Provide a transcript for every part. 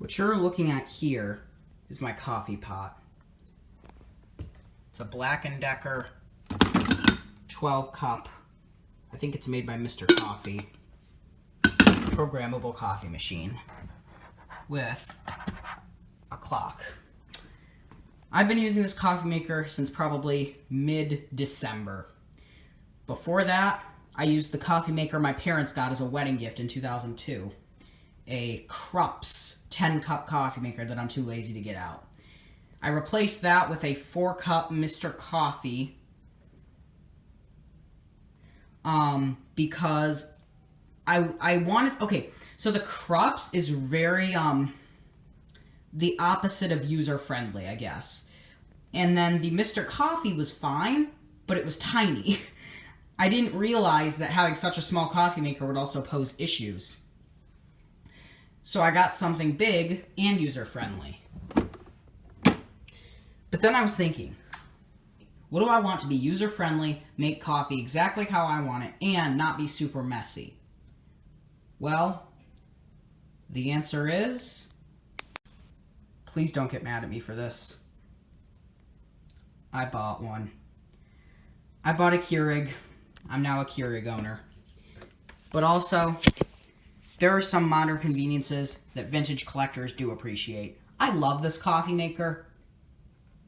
What you're looking at here is my coffee pot. It's a Black & Decker 12 cup. I think it's made by Mr. Coffee. Programmable coffee machine with a clock. I've been using this coffee maker since probably mid-December. Before that, I used the coffee maker my parents got as a wedding gift in 2002. A Krups 10-cup coffee maker that I'm too lazy to get out. I replaced that with a 4-cup Mr. Coffee because I wanted... Okay, so the Krups is very, the opposite of user-friendly, I guess. And then the Mr. Coffee was fine, but it was tiny. I didn't realize that having such a small coffee maker would also pose issues. So I got something big and user-friendly. But then I was thinking, what do I want to be user-friendly, make coffee exactly how I want it, and not be super messy? Well, the answer is... Please don't get mad at me for this. I bought one. I bought a Keurig. I'm now a Keurig owner. But also, there are some modern conveniences that vintage collectors do appreciate. I love this coffee maker,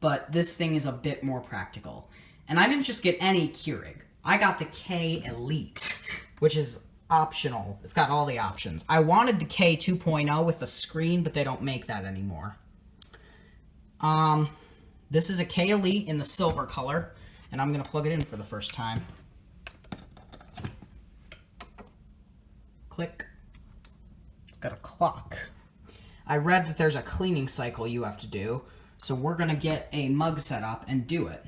but this thing is a bit more practical. And I didn't just get any Keurig. I got the K Elite, which is optional. It's got all the options. I wanted the K 2.0 with a screen, but they don't make that anymore. This is a K Elite in the silver color, and I'm going to plug it in for the first time. Click. It's got a clock. I read that there's a cleaning cycle you have to do, so we're going to get a mug set up and do it.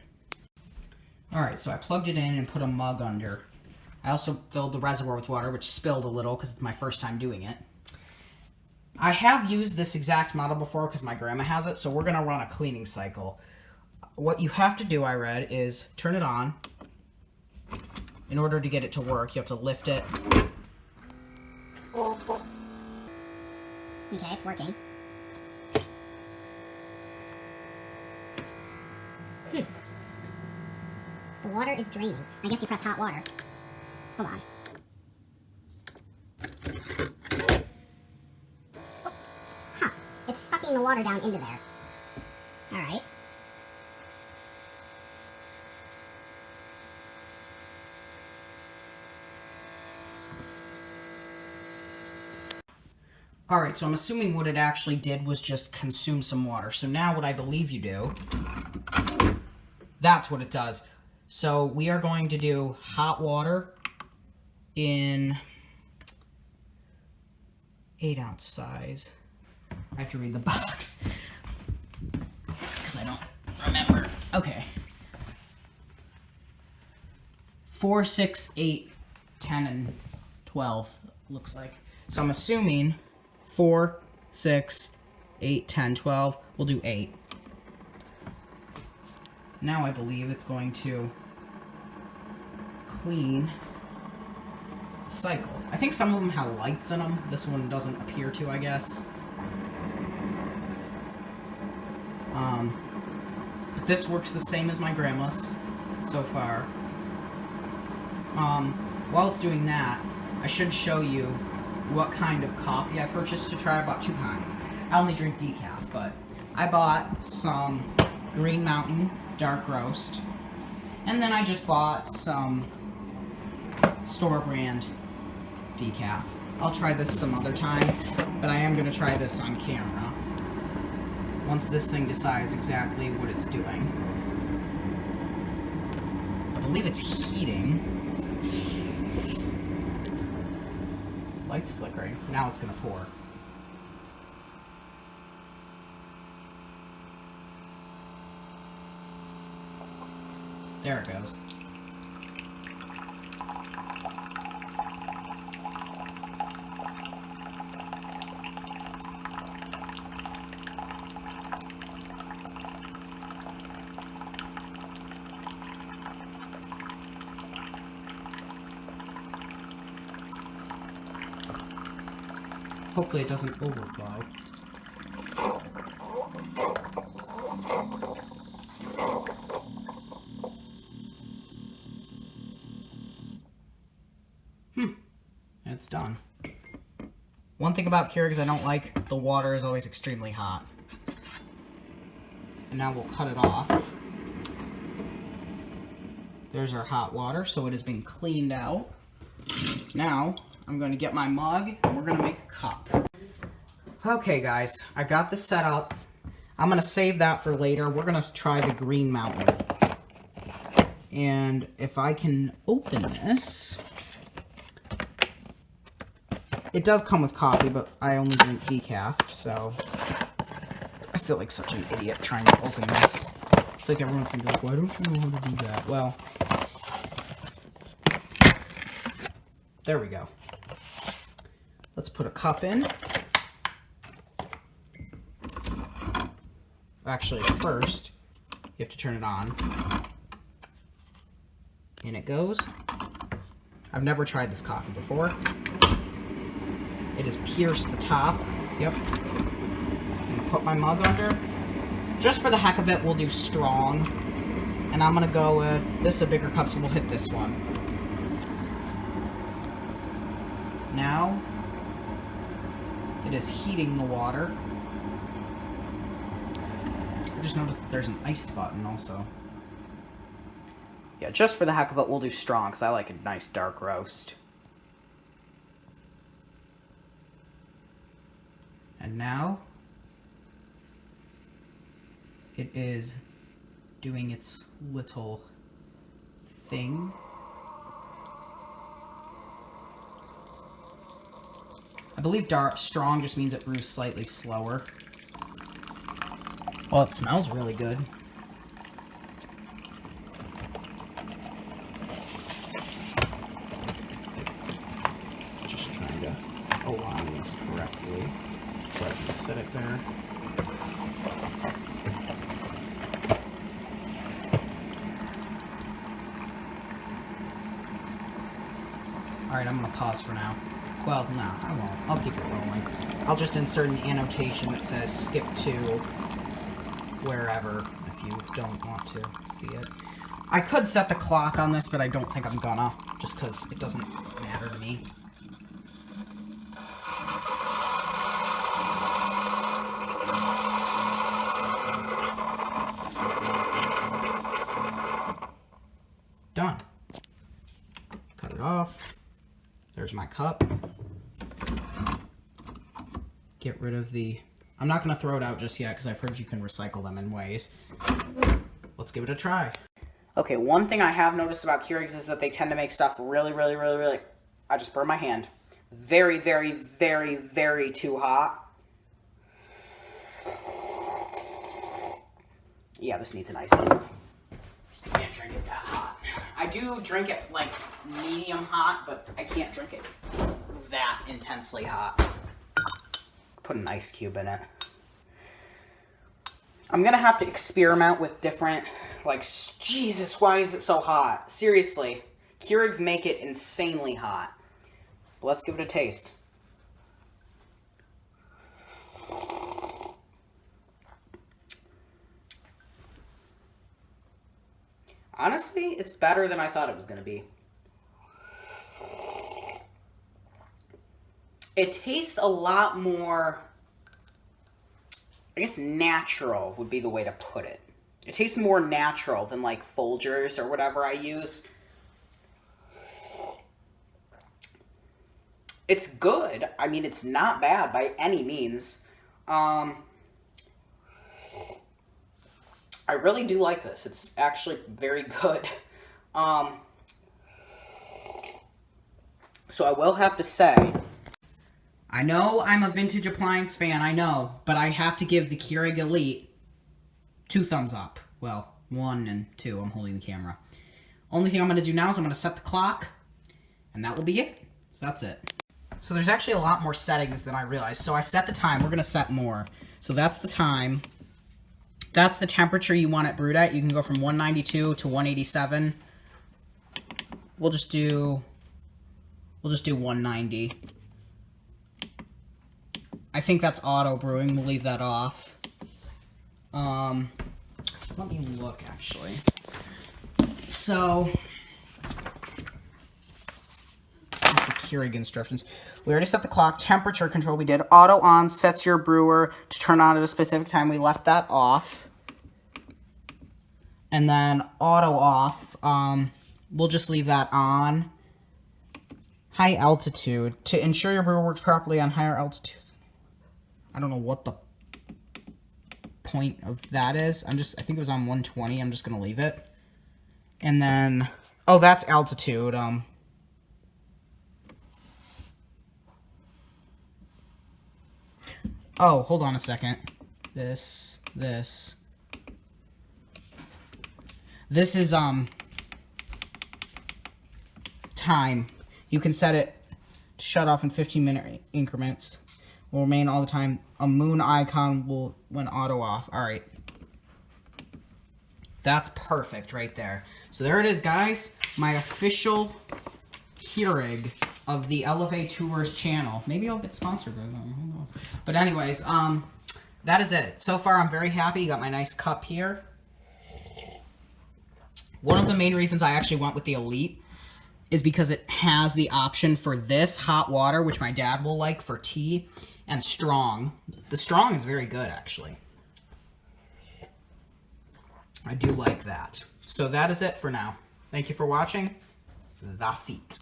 Alright, so I plugged it in and put a mug under. I also filled the reservoir with water, which spilled a little because it's my first time doing it. I have used this exact model before because my grandma has it, so we're going to run a cleaning cycle. What you have to do, I read, is turn it on. In order to get it to work, you have to lift it. Okay, it's working. The water is draining. I guess you press hot water. Hold on. Huh. It's sucking the water down into there. Alright. Alright, so I'm assuming what it actually did was just consume some water. So now what I believe you do, that's what it does. So we are going to do hot water in 8-ounce size. I have to read the box because I don't remember. Okay. 4, 6, 8, 10, and 12 looks like. So I'm assuming 4, 6, 8, 10, 12. We'll do 8. Now I believe it's going to clean the cycle. I think some of them have lights in them. This one doesn't appear to, I guess. But this works the same as my grandma's so far. While it's doing that, I should show you what kind of coffee I purchased to try. I bought 2 kinds. I only drink decaf, but I bought some Green Mountain Dark Roast, and then I just bought some store brand decaf. I'll try this some other time, but I am going to try this on camera once this thing decides exactly what it's doing. I believe it's heating. Light's flickering. Now it's going to pour. There it goes. Hopefully it doesn't overflow. One thing about Keurigs I don't like, the water is always extremely hot. And now we'll cut it off. There's our hot water, so it has been cleaned out. Now, I'm going to get my mug, and we're going to make a cup. Okay, guys, I got this set up. I'm going to save that for later. We're going to try the Green Mountain. And if I can open this... It does come with coffee, but I only drink decaf, so... I feel like such an idiot trying to open this. It's like everyone's gonna be like, why don't you know how to do that? Well... There we go. Let's put a cup in. Actually, first, you have to turn it on. In it goes. I've never tried this coffee before. It has pierced the top. Yep. I'm gonna put my mug under. Just for the heck of it, we'll do strong. And I'm gonna go with, this is a bigger cup, so we'll hit this one. Now, it is heating the water. I just noticed that there's an iced button also. Yeah, just for the heck of it, we'll do strong, because I like a nice dark roast. And now, it is doing its little thing. I believe strong just means it brews slightly slower. Well, it smells really good. Just trying to align this correctly so I can set it there. Alright, I'm gonna pause for now. Well, no, I won't. I'll keep it rolling. I'll just insert an annotation that says skip to wherever if you don't want to see it. I could set the clock on this, but I don't think I'm gonna, just because it doesn't matter to me. Done. Cut it off. There's my cup. Get rid of the... I'm not going to throw it out just yet because I've heard you can recycle them in ways. Let's give it a try. Okay, one thing I have noticed about Keurigs is that they tend to make stuff really... I just burned my hand. Very too hot. Yeah, this needs an ice cube. You can't drink it that hot. I do drink it, like, medium hot, but I can't drink it that intensely hot. Put an ice cube in it. I'm gonna have to experiment with different, like, Jesus, why is it so hot? Seriously, Keurigs make it insanely hot. But let's give it a taste. Honestly, it's better than I thought it was gonna be. It tastes a lot more, I guess natural would be the way to put it. It tastes more natural than like Folgers or whatever I use. It's good. I mean, it's not bad by any means. I really do like this. It's actually very good. So I will have to say, I know I'm a vintage appliance fan, I know, but I have to give the Keurig Elite 2 thumbs up. Well, 1 and 2, I'm holding the camera. Only thing I'm going to do now is I'm going to set the clock, and that will be it. So that's it. So there's actually a lot more settings than I realized. So I set the time, we're going to set more. So that's the time. That's the temperature you want it brewed at. You can go from 192 to 187. We'll just do 190. I think that's auto brewing. We'll leave that off. Let me look, actually. So, for Keurig instructions. We already set the clock. Temperature control we did. Auto on sets your brewer to turn on at a specific time. We left that off. And then auto off, we'll just leave that on. High altitude. To ensure your brewer works properly on higher altitude. I don't know what the point of that is. I think it was on 120. I'm just going to leave it. And then, oh, that's altitude. Oh, hold on a second. This is, time. You can set it to shut off in 15-minute increments. Will remain all the time. A moon icon will, when auto off. All right. That's perfect right there. So there it is, guys. My official Keurig of the LFA Tours channel. Maybe I'll get sponsored by them. Who knows? But anyways, that is it. So far, I'm very happy. You got my nice cup here. One of the main reasons I actually went with the Elite is because it has the option for this hot water, which my dad will like for tea, and strong. The strong is very good, actually. I do like that. So that is it for now. Thank you for watching. That's it.